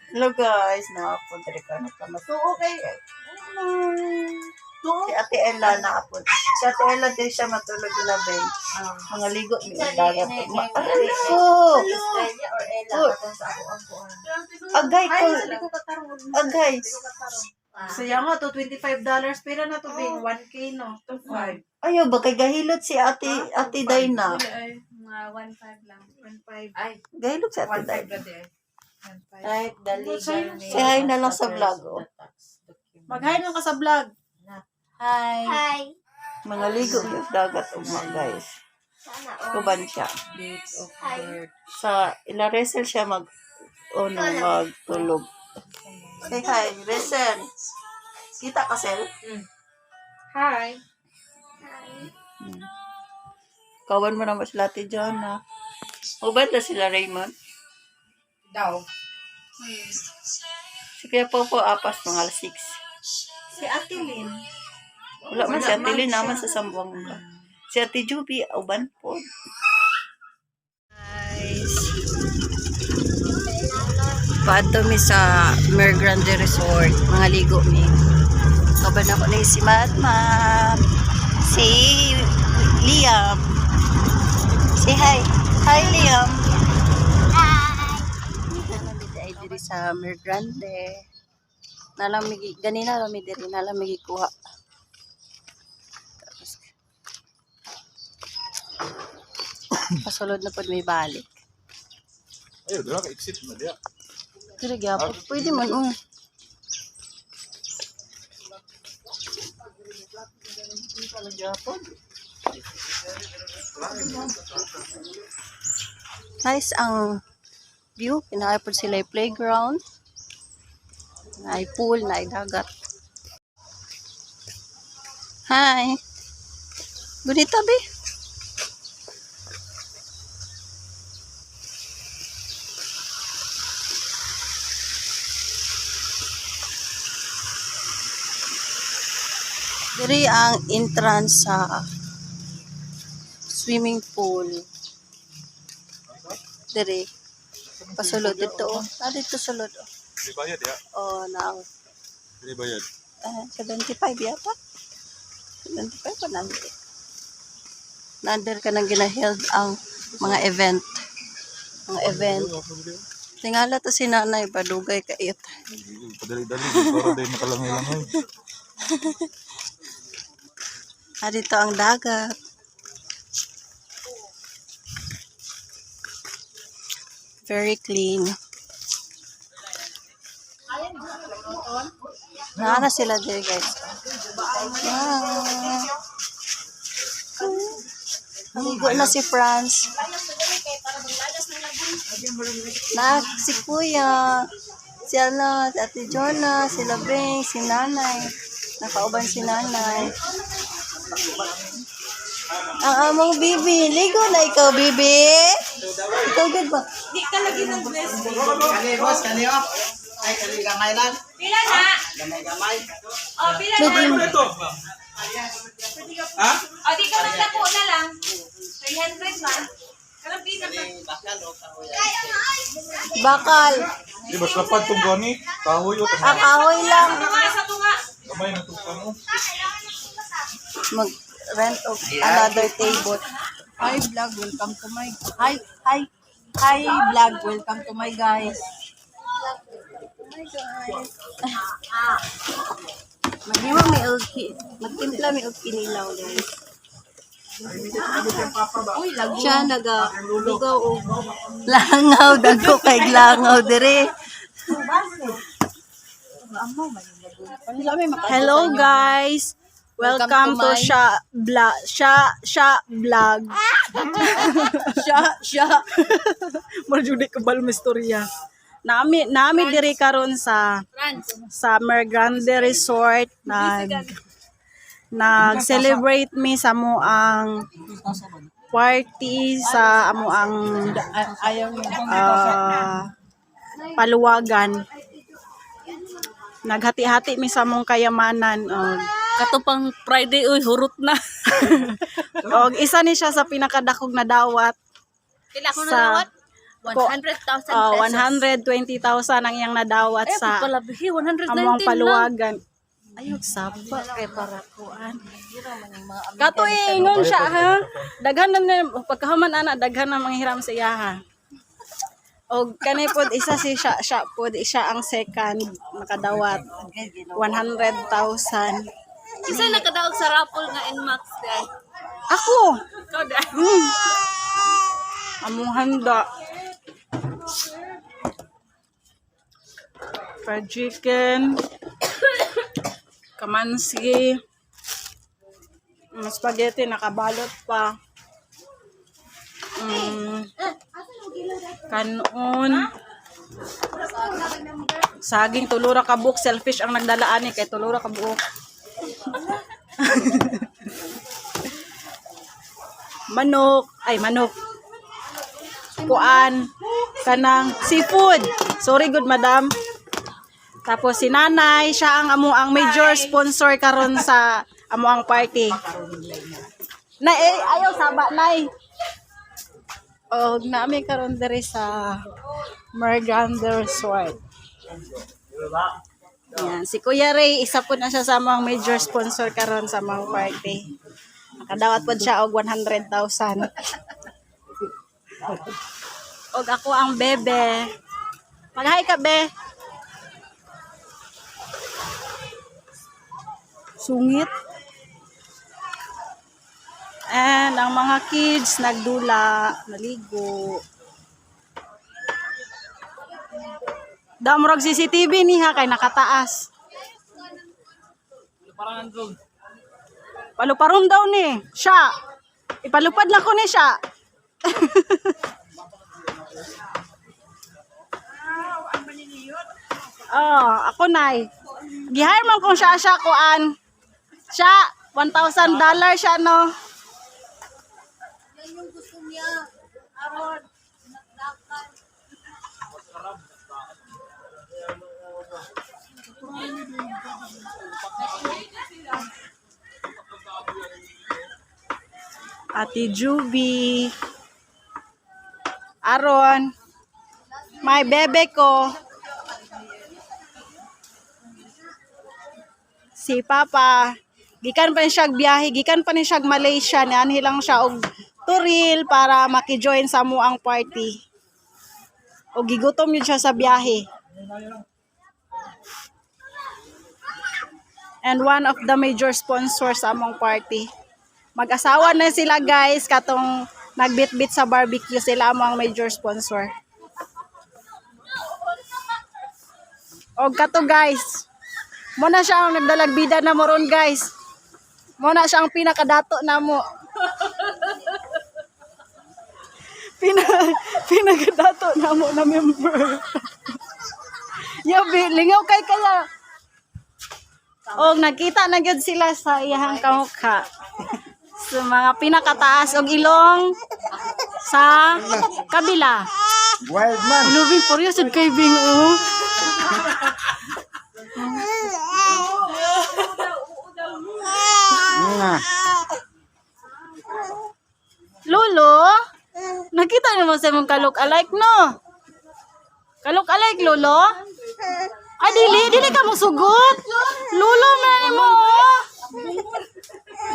Hello guys, nakapunta rin ka na tama. So okay. Si Ate Ella nakapun. Si Ate Ella din siya matulog labing. Mga ligo ni dagat. Aray ko! Agay ko. Agay. Saya nga to $25 pero na to big 1K no. 2.5. Ayaw ba kay gahilot si Ate Dayna? Mga 1.5 lang. 1.5. Ay, Gahilot si Ate 1.5 Dayna. gadi. 1.5. type the legal name. Say hi na lang sa vlog, oh. Mag-hi lang ka sa vlog. Hi. Mga ligo ni dagat ugma guys. Kuban siya. Date of birth. Sa Ilaresel siya magtulog. Say hi, Resel. Kita ka, Sel? Hi. Kawan mo naman sila Ate John, ha? Ubad na sila Raymond. Daw. Si Kuya Popo apas mga 6. Si Ate Lynn. Wala man si Ate Lynn naman sa Sambuanga. Si Ate Juby, uban po. Guys. Pato mi sa Mer Grande Resort. Mga ligo mi. Kaban ako na si Madmam. Si Liam. Say hi. Hi, Liam. Hi. Diri sa Mer Grande. Nalamigi, ganina lami diri, nalamigi kuha. Tapos, pasulod na po may balik. Ayo, dala ka exit na dia. Diri gyapon, pwede man oh. Nice ang view, pinaipod sila yung playground. Na pool, na dagat. Hi. Bonita be. Diri ang entrance sa swimming pool. Diri. Pasulod dito oh. Dito sulod oh. Di bayad ya. Oh, now. Di bayad. 75 yata. 75 pa nanti. Nander ka nang ginaheld ang mga event. Mga event. Tingala to si nanay, padugay kait. Padali-dali, para din makalangoy-langoy. Dito ang dagat. Very clean. Na sila there guys. Ligo na si Franz. Na si Kuya. Si Ala, si Ate Jonah, si Labing, si Nanay. Nakauban si Nanay. Ang among bibi. Ligo na ikaw, bibi. Ikaw good ba? Di ka lagi ng dress. Kani boss, kani oh. Ay, kani gamay lang. Pila na? Gamay. O, pila na? Ito. Ha? O, di ka maglapo na lang. 300 ba? Kalang pila pa. Kani bakal o kahoy. Bakal. Di ba lapad tong gani? Kahoy o Kahoy lang. Sa tunga. Kamay na tong kano. Mag-rent of another table. Hi vlog, welcome to my Hi vlog, welcome to my guys. Maghiwa may ulki. Magtimpla may ulki nilaw guys. Uy, lago. Siya lugaw o langaw. Dago kay langaw dire. Hello guys. Welcome to Sha Vlog. Sha. Marjudi ka bal mistorya. Nami diri karon sa Mer Grande Resort nag-celebrate mi sa mo ang party sa amo ang paluwagan. Naghati-hati mi sa mong kayamanan. Katupang Friday uy hurot na. Og isa ni siya sa pinakadakog na dawat. Pila ko na Sa dawat? 100,000 120,000 ang iyang nadawat sa palabihi, 119 among lang. paluwagan. Ayog saba kay para kuan. Katuingon siya ha. Daghan na pagkahuman ana daghan na manghiram sa iya ha. Og kani pod isa siya pod siya ang second nakadawat 100,000. Isa nakadaog sa raffle nga NMAX guys. Ako. Ikaw dahil. Among handa. Fried chicken. Kamansi. Spaghetti nakabalot pa. Kanon. Saging tulura ka buok. Selfish ang nagdala ani kay tulura ka buok. Manok. Kuan. Kanang seafood. Sorry good madam. Tapos si nanay, siya ang major sponsor karon sa amuang party. Na ayaw saba nay. Og naami karon diri sa Mergander Resort. Yan, si Kuya Ray, isa po na siya sa mga major sponsor karon sa mga party. Nakadawat po siya og 100,000. Og ako ang bebe. Mag-hi ka, be. Sungit. And ang mga kids nagdula, naligo. Damrog CCTV niya kay nakataas. Paluparon daw ni. Siya. Ipalupad lang ko ni siya. Oh, ako nay. Gihire man kung siya kuan. Siya, $1,000 siya, no? Yan yung gusto niya. Aron. Ate Juby. Aron. May bebe ko. Si Papa. Gikan pa ni siya biyahe. Gikan pa ni siya Malaysia. Niyan lang siya og turil para maki-join sa muang party. O gigutom yun siya sa biyahe. And one of the major sponsors sa among party. Mag-asawa na sila guys, katong nagbit-bit sa barbecue sila among major sponsor. O kato guys, muna siya ang nagdalagbida na mo ron guys. Muna siya ang pinakadato na mo. Pinakadato na mo na member. Yabi, lingaw kay kaya. O nakita na gyud sila sa iyang kamukha. So, mga pinakataas og ilong sa kabila. Wild man. Lubing puryo sad kay Bing oh. Lolo, nakita niyo mo sa mong kalok-alike no? Kalok-alike lolo? Ay dili ka mo sugot. Lolo man mo.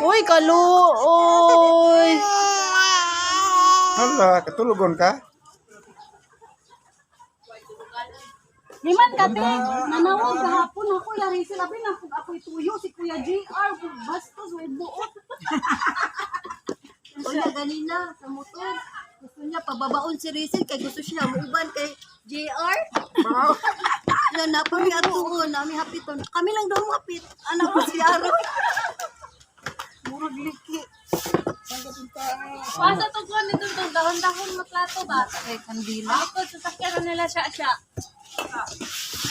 Uy, uy. Hala, katulugon ka? Liman ka te, nanawag kahapon ako, yari sila na kung ako'y tuyo, si Kuya JR, kung bastos, may buot. Kuya, ganina, sa motor. Gusto niya pababaon si Rizal kay gusto siya muuban kay JR. Yan na, kami atuon, nami hapiton. Kami lang daw hapit. Anak ko si Aaron. Murag liki. Pasa to ko nito to dahon-dahon mo plato ba? Kay kandila. Ako sa sakyan nila siya.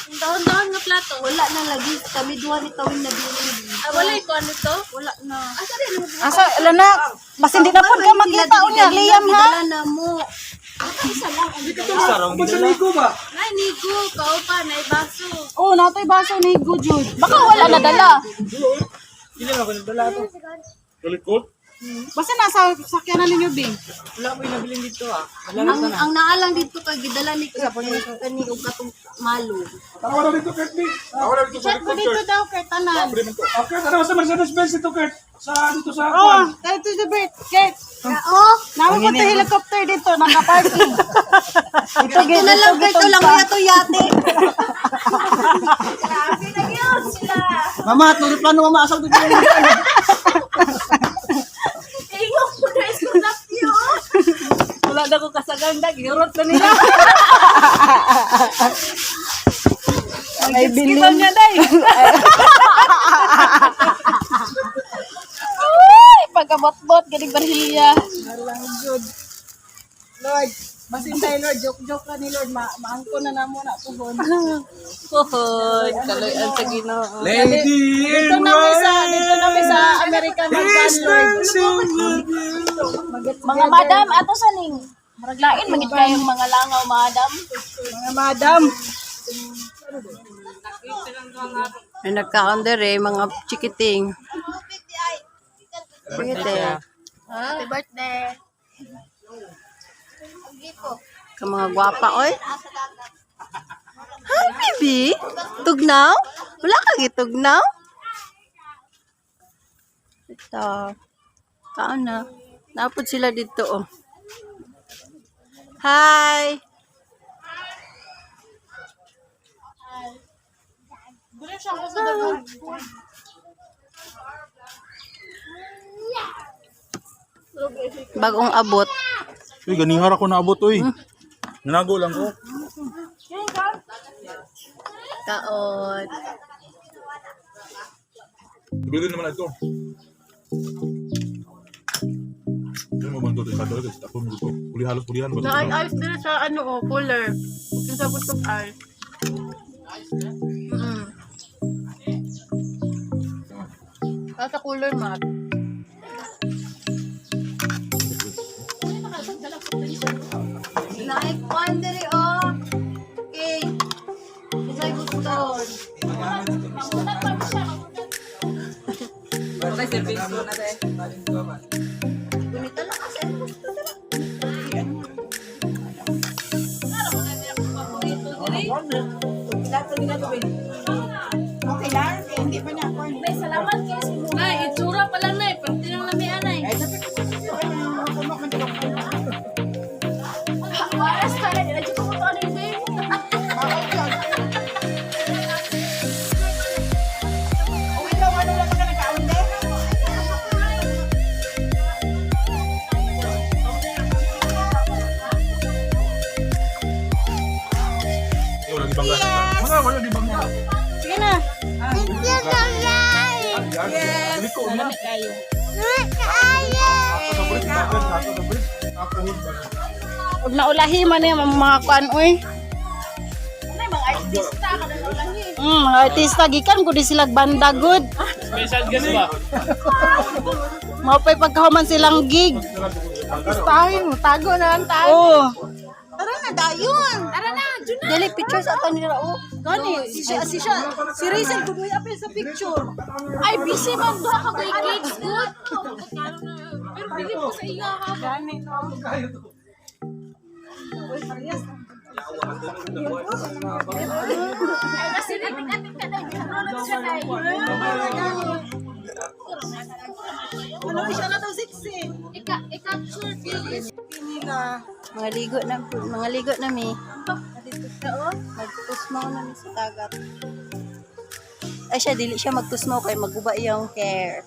Yung dahon-dahon nga plato. Wala na lagi. Kami duha ni Tawin na bilin. Wala ko ano to? Wala na. Asa din mo? Asa, na, mas hindi na po ka makita o niya, Liam ha? Wala na mo. Isa lang. Nay nigo, kao pa nay baso. Oo, natoy baso ni Gujud. Baka wala nadala. Kalikot? Basta nasa sakyanan ninyo, Bing. Ang naalang dito kay gidala ni kani og katong malo. Tawa na dito, Kurt. Tawa na dito sa Check mo dito daw, Kurt, tanan. Okay, ano sa Mercedes-Benz ito, Kurt? Dito sa Oh, tayo to the bird. Kurt, Oh, naman po helicopter dito, naka-parking. Ito, ito na lang kay to lang ya to yate. Grabe na yun sila. Mama, tulad plano mama asal dito. Ingok ko na iskulap yun. Wala na ko kasaganda, girot na nila. Ay, bilin. Niya, day. Uy, pagkabot-bot, galing barhilya. Walang good. Lord, basin tayo, Lord. Joke-joke ka ni Lord. Maangko na na muna tuhon. Tuhon. Kaloyan sa Ginoo. Lady Dito na sa American Magdan, Lord. Mga madam, ato sa ning. Maraglain, magit kayong mga langaw, madam. Mga madam. May nagkaon dere, mga chikiting. Chikiting. Happy birthday. Ka mga gwapa, oy. Hi, baby. Tugnaw? Wala kang itugnaw? Ito. Kaon na. Napod sila dito, oh. Hi. Bagong abot. Uy, ganihar ako naabot, uy. Nanago lang ko. Kaon. Bilhin naman ito. Ano mo man ito? Kada rin, ako mo ito. Pulihan ba ito? Ayos din sa cooler. Yung sa butong ay. Sa cooler, mat. Naik one dere oh. Okay. Isay gusto. Gunita lang kasi gusto dere. Okay lang, hindi pa na ako. May salamat kayo sa mga. Ay, itsura pa lang na eh. Pagti ng lamian ay. Waras ka na. Dito ko ito ano yung babe. Wala di bangga. Wala di bangga. Sige na. Liko na. Huwag na ulahi man yung mga kuan, uy. Mga artista ka na lang eh. Mga artista, gikan ko di sila banda good. Special guest ba? Mapay pagkahuman silang gig. Artistahin mo, tago na lang tayo. Oo. Tara na dayon. Tara na, dyan na. Dili pictures ato nila, oh. Gani, si Rachel kudoy apil sa picture. Ay, busy man. Duha ka kay gigs. Good. Pero bigyan ko sa iya ha. Gani, no. Ay, kasi natin ka na. Ginunod siya na eh. Ano siya na daw 16? I-capture please. Nila. Mga ligo na mi. Magtusmaw na mi sa dagat. Ay siya, dili siya magtusmaw kay maguba iyong hair.